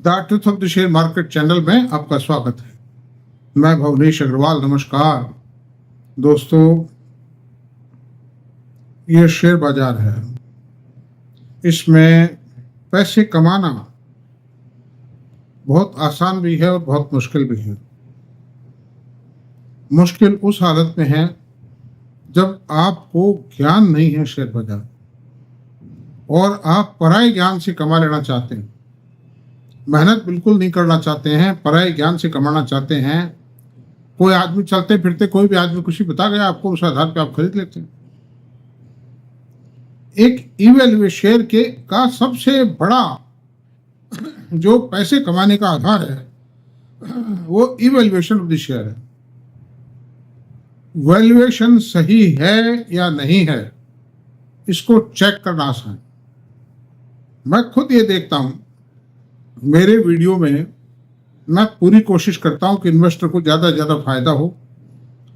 The truth of the share market channel में आपका स्वागत है। मैं भवनेश अग्रवाल। नमस्कार दोस्तों, ये शेयर बाजार है, इसमें पैसे कमाना बहुत आसान भी है और बहुत मुश्किल भी है। मुश्किल उस हालत में है जब आपको ज्ञान नहीं है शेयर बाजार और आप पराये ज्ञान से कमा लेना चाहते हैं, मेहनत बिल्कुल नहीं करना चाहते हैं, पराये ज्ञान से कमाना चाहते हैं। कोई आदमी चलते फिरते कोई भी आदमी कुछ बता गया आपको, उस आधार पे आप खरीद लेते हैं। एक इवैल्यूएशन शेयर के का सबसे बड़ा जो पैसे कमाने का आधार है वो इवैल्यूएशन ऑफ द शेयर है। वैल्यूएशन सही है या नहीं है, इसको चेक करना आसान है। मैं खुद ये देखता हूं, मेरे वीडियो में मैं पूरी कोशिश करता हूं कि इन्वेस्टर को ज़्यादा से ज़्यादा फायदा हो,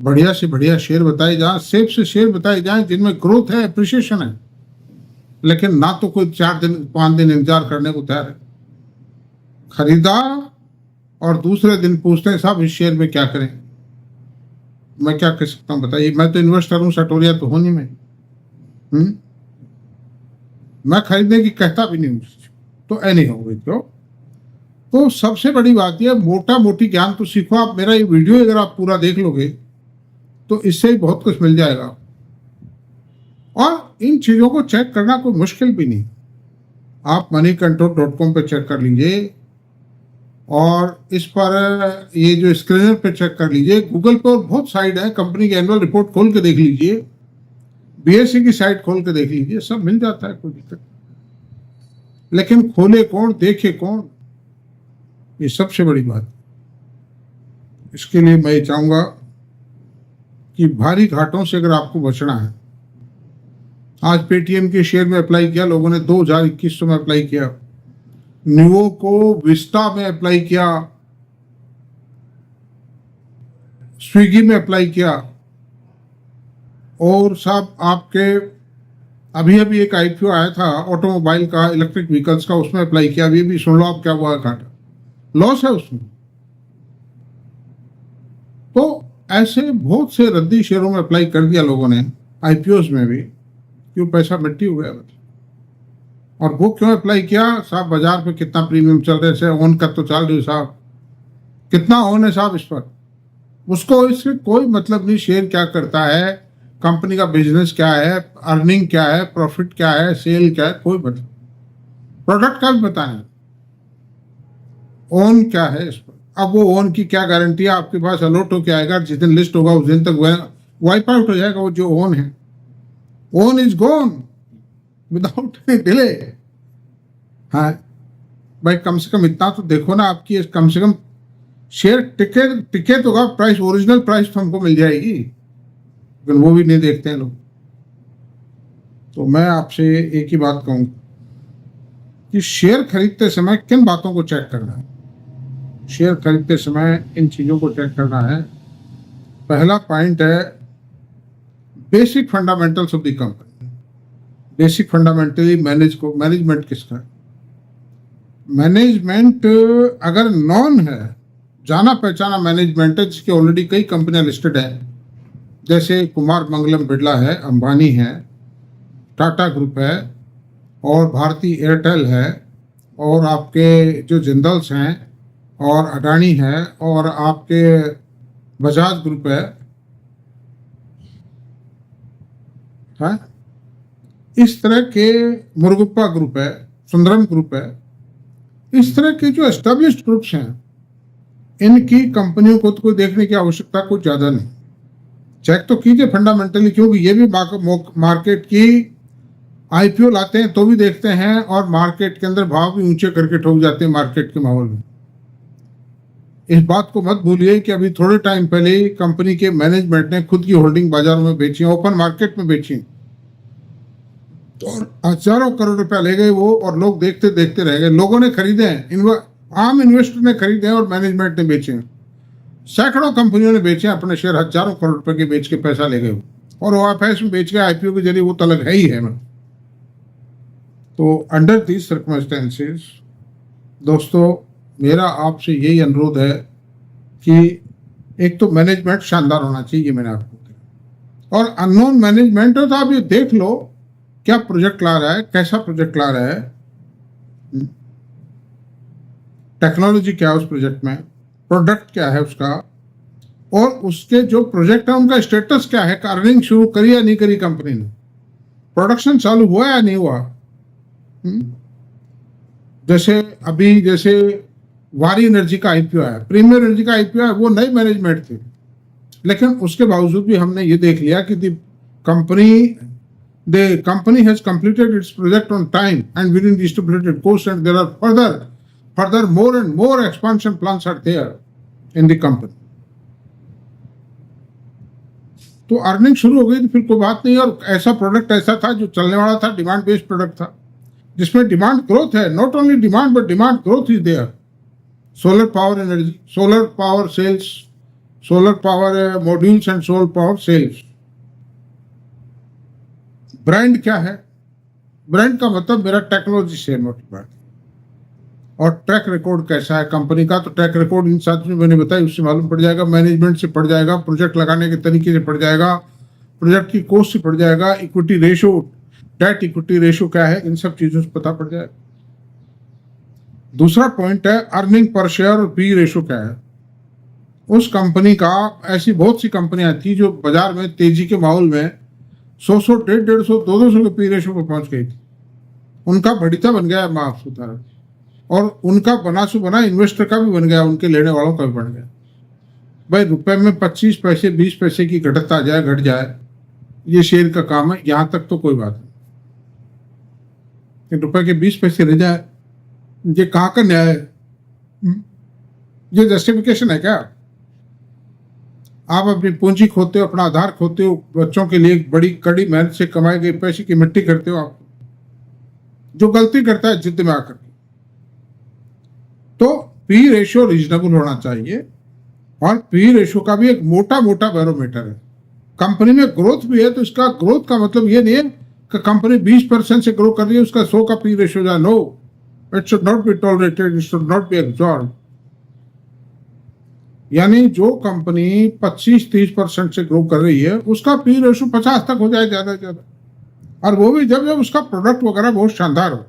बढ़िया से बढ़िया शेयर बताए जाएं, सेफ से शेयर बताए जाएं जिनमें ग्रोथ है, एप्रिसिएशन है। लेकिन ना तो कोई 4 दिन 5 दिन इंतजार करने को तैयार है। खरीदा और दूसरे दिन पूछते हैं साहब इस शेयर में क्या करें। मैं क्या कह सकता हूँ बताइए? मैं तो इन्वेस्टर हूँ, सटोरिया तो हूँ नहीं मैं। मैं खरीदने की कहता भी नहीं हूँ, तो ऐ नहीं होगी क्यों। तो सबसे बड़ी बात यह, मोटा मोटी ज्ञान तो सीखो आप। मेरा ये वीडियो अगर आप पूरा देख लोगे तो इससे ही बहुत कुछ मिल जाएगा। और इन चीज़ों को चेक करना कोई मुश्किल भी नहीं। आप moneycontrol.com पे चेक कर लीजिए और इस पर ये जो स्क्रीनर पे चेक कर लीजिए। गूगल पर बहुत साइट है, कंपनी की एनुअल रिपोर्ट खोल के देख लीजिए, BSE की साइट खोल के देख लीजिए, सब मिल जाता है, कोई दिक्कत। लेकिन खोले कौन, देखे कौन, ये सबसे बड़ी बात। इसके लिए मैं चाहूंगा कि भारी घाटों से अगर आपको बचना है, आज पेटीएम के शेयर में अप्लाई किया लोगों ने, 2021 में अप्लाई किया, न्यूओ को विस्टा में अप्लाई किया, स्विगी में अप्लाई किया, और साहब आपके अभी अभी एक IPO आया था ऑटोमोबाइल का, इलेक्ट्रिक व्हीकल्स का, उसमें अप्लाई किया। अभी भी सुन लो आप क्या हुआ, घाटा लॉस है उसमें। तो ऐसे बहुत से रद्दी शेयरों में अप्लाई कर दिया लोगों ने, IPOs में भी, क्यों पैसा मिट्टी हो गया। और वो क्यों अप्लाई किया साहब? बाजार पे कितना प्रीमियम चल रहे से ओन कर तो चल रही साहब, कितना ओन है साहब इस पर, उसको इससे कोई मतलब नहीं। शेयर क्या करता है, कंपनी का बिजनेस क्या है, अर्निंग क्या है, प्रॉफिट क्या है, सेल क्या है, कोई मतलब। प्रोडक्ट का भी बताना, ओन क्या है इस पर। अब वो ओन की क्या गारंटी है? आपके पास अलॉट होके आएगा, जिस दिन लिस्ट होगा उस दिन तक वाइप आउट हो जाएगा वो जो ओन है। Own is gone without delay. हाँ भाई, कम से कम इतना तो देखो ना, आपकी कम से कम शेयर टिके तो का प्राइस, ओरिजिनल प्राइस तो हमको मिल जाएगी, लेकिन वो भी नहीं देखते हैं लोग। तो मैं आपसे एक ही बात कहूंगा कि शेयर खरीदते समय किन बातों को चेक करना है। शेयर खरीदते समय इन चीज़ों को चेक करना है। पहला पॉइंट है basic fundamentals of the company. Basic fundamentally management किसका है। मैनेजमेंट अगर नॉन है, जाना पहचाना मैनेजमेंट है, जिसके ऑलरेडी कई कंपनियां लिस्टेड हैं, जैसे कुमार मंगलम बिरला है, अंबानी है, टाटा ग्रुप है, और भारती एयरटेल है, और आपके जो जिंदल्स हैं, और अडानी है, और आपके बजाज ग्रुप है, इस तरह के मुरुगप्पा ग्रुप है, सुंदरम ग्रुप है, इस तरह के जो एस्टेब्लिश्ड ग्रुप्स हैं, इनकी कंपनियों को तो कोई देखने की आवश्यकता कुछ ज़्यादा नहीं। चेक तो कीजिए फंडामेंटली, क्योंकि ये भी मार्केट की IPO लाते हैं तो भी देखते हैं, और मार्केट के अंदर भाव भी ऊंचे करके ठोक जाते हैं मार्केट के माहौल में। इस बात को मत भूलिए कि अभी थोड़े टाइम पहले ही कंपनी के मैनेजमेंट ने खुद की होल्डिंग बाजारों में बेची, ओपन मार्केट में बेची, और हजारों करोड़ रुपया ले गए वो, और लोग देखते देखते रह गए। लोगों ने खरीदे हैं, आम इन्वेस्टर ने खरीदे हैं और मैनेजमेंट ने बेचे हैं। सैकड़ों कंपनियों ने बेचे अपने शेयर, हजारों करोड़ रुपए के बेच के पैसा ले गए, और OFS में बेच के IPO के जरिए वो तो अलग है ही है। तो अंडर दीज सर्कमस्टेंसेस दोस्तों, मेरा आपसे यही अनुरोध है कि एक तो मैनेजमेंट शानदार होना चाहिए, ये मैंने आपको कहा, और अननोन मैनेजमेंट हो तो आप ये देख लो क्या प्रोजेक्ट ला रहा है, कैसा प्रोजेक्ट ला रहा है, टेक्नोलॉजी क्या है उस प्रोजेक्ट में, प्रोडक्ट क्या है उसका, और उसके जो प्रोजेक्ट है उनका स्टेटस क्या है, अर्निंग शुरू करी या नहीं करी कंपनी ने, प्रोडक्शन चालू हुआ या नहीं हुआ। जैसे वारी एनर्जी का आईपीओ है, प्रीमियर एनर्जी का आईपीओ है, वो नई मैनेजमेंट थी, लेकिन उसके बावजूद भी हमने ये देख लिया कि the company has completed its project on time and within the stipulated course, and there are further more and more expansion plans are there in the company. तो अर्निंग शुरू हो गई तो फिर कोई बात नहीं। और ऐसा प्रोडक्ट ऐसा था जो चलने वाला था, डिमांड बेस्ड प्रोडक्ट था, जिसमें डिमांड ग्रोथ है, not only demand but demand growth is there. Solar power energy, solar power cells, solar power modules and solar power cells. Brand क्या है? ब्रांड का मतलब मेरा टेक्नोलॉजी से मोटी बात। और ट्रैक रिकॉर्ड कैसा है कंपनी का, तो ट्रैक रिकॉर्ड इन साथ में मैंने बताया, उससे मालूम पड़ जाएगा, मैनेजमेंट से पड़ जाएगा, प्रोजेक्ट लगाने के तरीके से पड़ जाएगा, प्रोजेक्ट की कॉस्ट से पड़ जाएगा, equity ratio, debt equity ratio क्या है, इन सब चीजों से पता पड़ जाएगा। दूसरा पॉइंट है अर्निंग पर शेयर और पी रेशो क्या है उस कंपनी का। ऐसी बहुत सी कंपनियां थी जो बाजार में तेजी के माहौल में 100, 150, 200 के पी रेशो पर पहुंच गई थी, उनका बढ़िता बन गया माफ उतारा, और उनका बना इन्वेस्टर का भी बन गया, उनके लेने वालों का भी बन गया। भाई रुपए में 25 पैसे 20 पैसे की घटत आ जाए, घट जाए, ये शेयर का काम है, यहां तक तो कोई बात नहीं। रुपए के 20 पैसे रह जाए, ये कहाँ का न्याय है? ये जस्टिफिकेशन है क्या? आप अपनी पूंजी खोते हो, अपना आधार खोते हो, बच्चों के लिए बड़ी कड़ी मेहनत से कमाए गए पैसे की मिट्टी करते हो। आप जो गलती करता है जिद में आकर, तो पी रेशियो रीजनेबल होना चाहिए। और पी रेशियो का भी एक मोटा बैरोमीटर है। कंपनी में ग्रोथ भी है तो इसका ग्रोथ का मतलब ये नहीं है कि कंपनी 20% से ग्रो कर रही है उसका 100 का पी रेशियो जाए। No, it should not be tolerated, it should not be absorb. यानी जो कंपनी 25-30% से ग्रो कर रही है उसका पी रेशियो 50 तक हो जाए ज्यादा से ज्यादा, और वो भी जब उसका प्रोडक्ट वगैरह बहुत शानदार हो।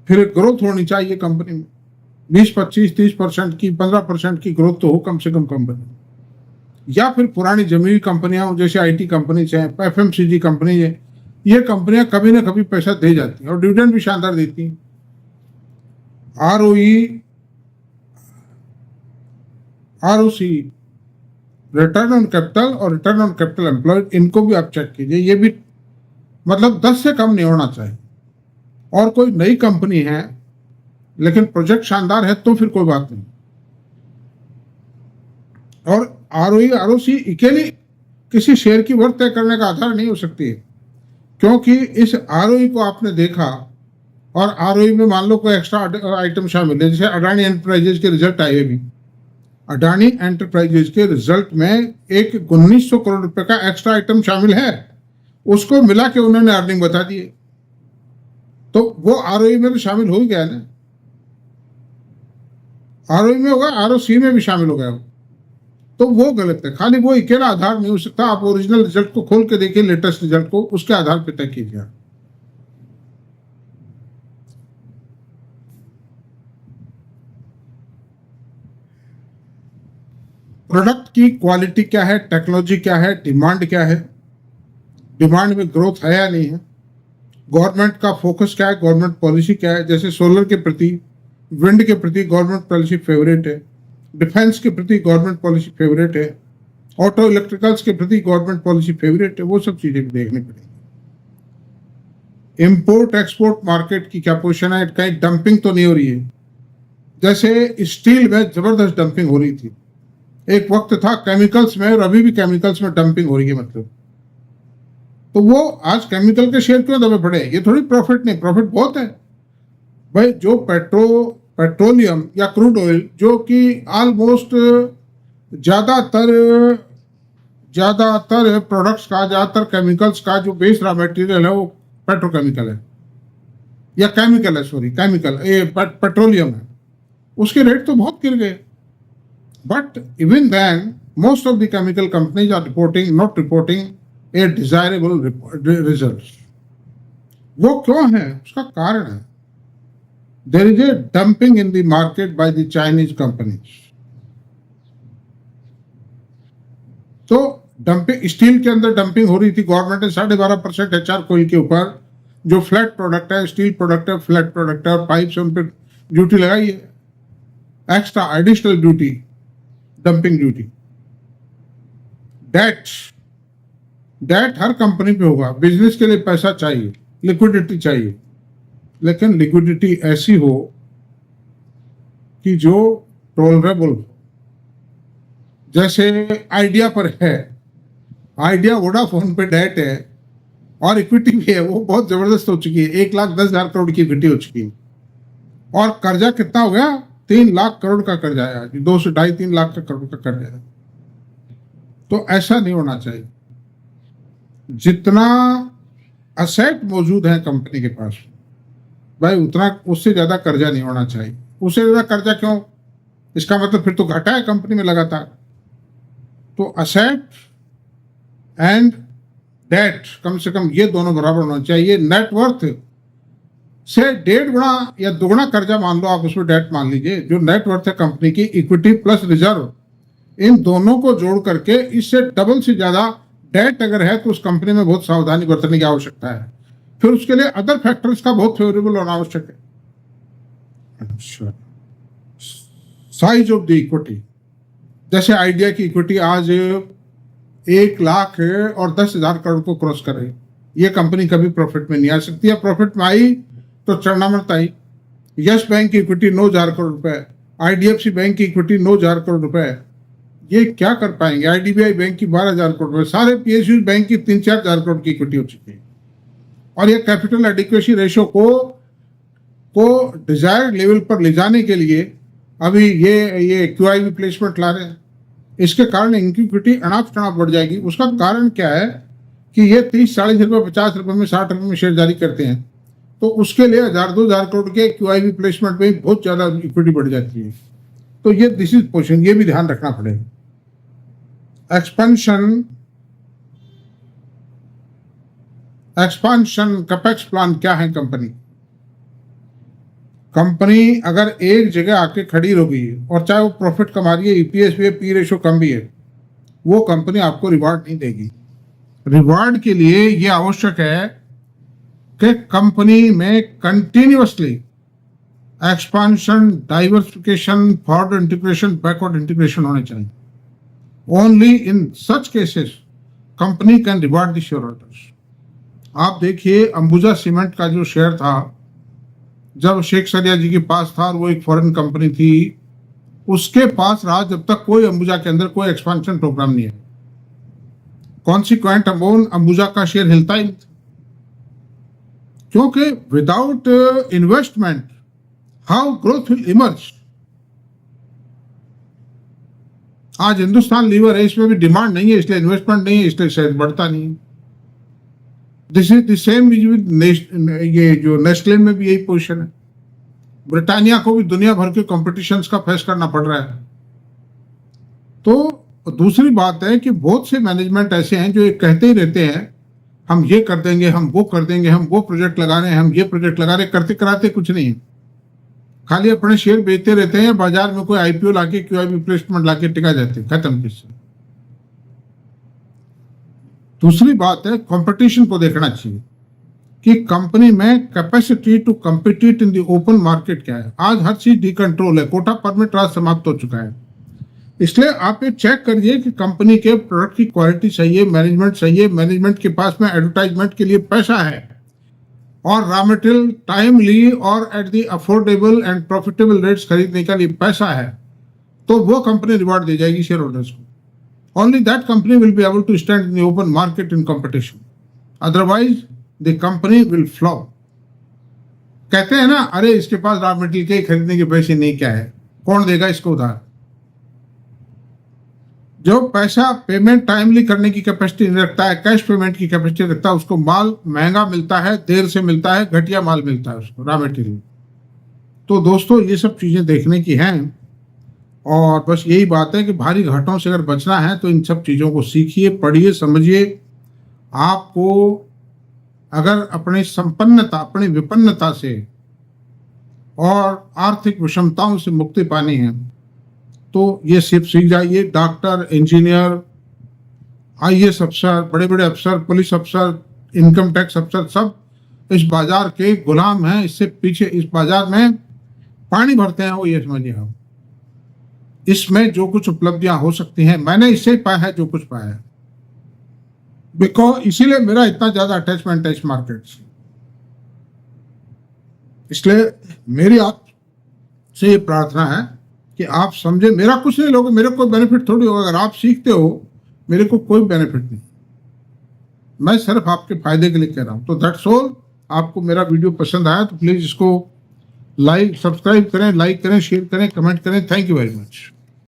फिर ग्रोथ होनी चाहिए कंपनी में, 20, 25, 30% की, 15% की ग्रोथ तो हो कम से कम कंपनी। या फिर पुरानी जमी हुई कंपनियां जैसे IT कंपनी है, FMCG कंपनी है, ये कंपनियां कभी ना कभी पैसा दे जाती हैं और डिविडेंड भी शानदार देती हैं। ROC, रिटर्न ऑन कैपिटल और रिटर्न ऑन कैपिटल एम्प्लॉयड, इनको भी आप चेक कीजिए, ये भी मतलब 10 से कम नहीं होना चाहिए। और कोई नई कंपनी है लेकिन प्रोजेक्ट शानदार है तो फिर कोई बात नहीं। और ROE ROC अकेली किसी शेयर की वर्थ तय करने का आधार नहीं हो सकती है, क्योंकि इस ROE को आपने देखा और ROE में मान लो कोई एक्स्ट्रा आइटम शामिल है, जैसे अडानी एंटरप्राइजेज के रिजल्ट आए भी, अडानी एंटरप्राइजेज के रिजल्ट में एक 1900 करोड़ रुपए का एक्स्ट्रा आइटम शामिल है, उसको मिला के उन्होंने अर्निंग बता दी, तो वो ROE में भी शामिल हो ही गया ना। ROE में होगा, ROC में भी शामिल हो गया, तो वो गलत है। खाली वो अकेला आधार नहीं हो सकता। आप ओरिजिनल रिजल्ट को खोल के देखिए, लेटेस्ट रिजल्ट को, उसके आधार पर तय कीजिए। प्रोडक्ट की क्वालिटी क्या है, टेक्नोलॉजी क्या है, डिमांड क्या है, डिमांड में ग्रोथ है या नहीं है, गवर्नमेंट का फोकस क्या है, गवर्नमेंट पॉलिसी क्या है। जैसे सोलर के प्रति, विंड के प्रति गवर्नमेंट पॉलिसी फेवरेट है, डिफेंस के प्रति गवर्नमेंट पॉलिसी फेवरेट है, ऑटो इलेक्ट्रिकल्स के प्रति गवर्नमेंट पॉलिसी फेवरेट है, वो सब चीजें भी देखनी पड़ेगी। इंपोर्ट एक्सपोर्ट मार्केट की क्या पोजीशन है, कहीं डंपिंग तो नहीं हो रही है। जैसे स्टील में जबरदस्त डंपिंग हो रही थी, एक वक्त था केमिकल्स में, और अभी भी केमिकल्स में डंपिंग हो रही है, मतलब तो वो आज केमिकल के शेयर क्यों दबे पड़े? ये थोड़ी प्रॉफिट नहीं, प्रॉफिट बहुत है भाई। जो पेट्रोलियम या क्रूड ऑयल, जो कि ऑलमोस्ट ज्यादातर प्रोडक्ट्स का, ज्यादातर केमिकल्स का जो बेस रॉ मटेरियल है वो पेट्रोकेमिकल है, या केमिकल है, सॉरी केमिकल, ये पेट्रोलियम है। उसके रेट तो बहुत गिर गए. But even then, most of the chemical companies are not reporting a desirable results. वो क्यों है? उसका कारण है, there is a dumping in the market by the Chinese companies. तो डंपिंग, स्टील के अंदर डंपिंग हो रही थी. गवर्नमेंट ने 12.5% HR कोयल के ऊपर, जो फ्लैट प्रोडक्ट है, स्टील प्रोडक्ट है, फ्लैट प्रोडक्ट है, और पाइप से उन पर ड्यूटी लगाई है, extra additional duty, dumping duty. डेट हर कंपनी पे होगा. बिजनेस के लिए पैसा चाहिए, लिक्विडिटी चाहिए, लेकिन लिक्विडिटी ऐसी हो कि जो टॉलरेबल हो. जैसे आइडिया पर है, आइडिया वोडाफोन पे डेट है और इक्विटी भी है, वो बहुत जबरदस्त हो चुकी है. 1,10,000 करोड़ की इक्विटी हो चुकी है, और कर्जा कितना हो गया? 3 लाख करोड़ का कर्जा है. 2 से 2.5-3 लाख का करोड़ का कर्जा है. तो ऐसा नहीं होना चाहिए. जितना असेट मौजूद है कंपनी के पास, भाई उतना, उससे ज्यादा कर्जा नहीं होना चाहिए. उससे ज्यादा कर्जा क्यों? इसका मतलब फिर तो घाटा है कंपनी में लगातार. तो असेट एंड डेट कम से कम ये दोनों बराबर होना चाहिए. नेटवर्थ से 1.5 गुना या 2 गुना कर्जा मान लो आप, उसमें डेट मान लीजिए. जो नेटवर्थ है कंपनी की, इक्विटी प्लस रिजर्व, इन दोनों को जोड़ करके इससे डबल से ज्यादा डेट अगर है, तो उस कंपनी में बहुत सावधानी बरतने की आवश्यकता है. फिर उसके लिए अदर फैक्टर्स का बहुत फेवरेबल होना आवश्यक है. अच्छा, साइज ऑफ द इक्विटी. जैसे आइडिया की इक्विटी आज 1 लाख और 10,000 करोड़ को क्रॉस कर रही. ये कंपनी कभी प्रॉफिट में नहीं आ सकती है. प्रॉफिट में आई तो चरणामृत आई. यस बैंक की इक्विटी 9,000 करोड़ रुपए, IDFC बैंक की इक्विटी 9,000 करोड़ रुपए. ये क्या कर पाएंगे? IDBI बैंक की 12,000 करोड़ रुपए. सारे PSU बैंक की 3-4,000 करोड़ की इक्विटी हो चुकी है. और ये कैपिटल एडिक्वेसी रेशियो को डिजायर्ड लेवल पर ले जाने के लिए अभी ये QIB प्लेसमेंट ला रहे हैं. इसके कारण इनकी इक्विटी अनाप शनाप बढ़ जाएगी. उसका कारण क्या है कि ये 30-40 रुपये, 50 रुपये में, 60 रुपये में शेयर जारी करते हैं. तो उसके लिए 1,000-2,000 करोड़ के QIB प्लेसमेंट में बहुत ज्यादा इक्विटी बढ़ जाती है. तो ये दिस इज पोजिशन, ये भी ध्यान रखना पड़ेगा. एक्सपांशन कैपेक्स प्लान क्या है कंपनी अगर एक जगह आके खड़ी हो गई है, और चाहे वो प्रॉफिट कमा रही है, EPS भी है, P रेशो कम भी है, वो कंपनी आपको रिवार्ड नहीं देगी. रिवार्ड के लिए ये आवश्यक है कि कंपनी में continuously expansion, diversification, forward integration, backward integration होने चाहिए. Only in such cases company can reward the share holders. आप देखिए, अंबुजा सीमेंट का जो शेयर था, जब शेख सरिया जी के पास था और वो एक फॉरेन कंपनी थी, उसके पास रहा जब तक कोई अंबुजा के अंदर कोई एक्सपांशन प्रोग्राम नहीं है. कॉन्सिक्वेंट अमाउंट अंबुजा का शेयर हिलता ही नहीं था, क्योंकि without investment how growth will emerge. आज हिंदुस्तान लीवर है, इसमें भी डिमांड नहीं है, इसलिए इन्वेस्टमेंट नहीं है, इसलिए शेयर बढ़ता नहीं. This is the same with ये जो नेस्ले में भी यही पोजीशन है. ब्रिटानिया को भी दुनिया भर के कॉम्पिटिशन्स का फेस करना पड़ रहा है. तो दूसरी बात है कि बहुत से मैनेजमेंट ऐसे हैं जो ये कहते ही रहते हैं, हम ये कर देंगे, हम वो कर देंगे, हम वो प्रोजेक्ट लगा रहे हैं, हम ये प्रोजेक्ट लगा रहे हैं, करते कराते कुछ नहीं. खाली अपने शेयर बेचते रहते हैं. बाजार में कोई IPO लाके, QIB प्लेसमेंट लाके टिका जाते, खत्म किससे. दूसरी बात है, कंपटीशन को देखना चाहिए कि कंपनी में capacity to compete in the open market क्या है. आज हर चीज डिकंट्रोल है. कोटा परमिट राज समाप्त हो चुका है. इसलिए आप ये चेक करिए कि कंपनी के प्रोडक्ट की क्वालिटी सही है, मैनेजमेंट सही है, मैनेजमेंट के पास में एडवर्टाइजमेंट के लिए पैसा है, और रॉ मटेरियल टाइमली और at the affordable and profitable rates खरीदने के लिए पैसा है, तो वो कंपनी रिवार्ड दे जाएगी शेयर होल्डर्स को. Only that company will be able to stand in the open market in competition. Otherwise, the company will flop. कहते हैं ना, अरे इसके पास रॉ मटेरियल के खरीदने के पैसे नहीं, क्या है, कौन देगा इसको उधार. जो पैसा पेमेंट टाइमली करने की कैपेसिटी नहीं रखता है, कैश पेमेंट की कैपेसिटी रखता है, उसको माल महंगा मिलता है, देर से मिलता है, घटिया माल मिलता है उसको, रॉ मटेरियल. तो दोस्तों ये सब चीज़ें देखने की हैं और बस यही बात है कि भारी घाटों से अगर बचना है तो इन सब चीज़ों को सीखिए, पढ़िए, समझिए। आपको अगर अपनी संपन्नता, अपनी विपन्नता से और आर्थिक विषमताओं से मुक्ति पानी है तो ये सिर्फ सीख जाइए। डॉक्टर, इंजीनियर, आईएएस अफसर, बड़े बड़े अफसर, पुलिस अफसर, इनकम टैक्स अफसर सब इस बाजार के गुलाम हैं। इससे पीछे इस बाजार में पानी भरते हैं वो, ये समझिए आप। इसमें जो कुछ उपलब्धियां हो सकती हैं मैंने इससे ही पाया है जो कुछ पाया है, बिकॉज इसीलिए मेरा इतना ज्यादा अटैचमेंट है इस मार्केट से। इसलिए मेरी आपसे ये प्रार्थना है कि आप समझे, मेरा कुछ नहीं लोगे, मेरे कोई बेनिफिट थोड़ी होगा। अगर आप सीखते हो मेरे को कोई बेनिफिट नहीं, मैं सिर्फ आपके फायदे के लिए कह रहा हूं। तो दैट्स ऑल। आपको मेरा वीडियो पसंद आया तो प्लीज इसको सब्सक्राइब करें, लाइक करें, शेयर करें, कमेंट करें। Thank you very much.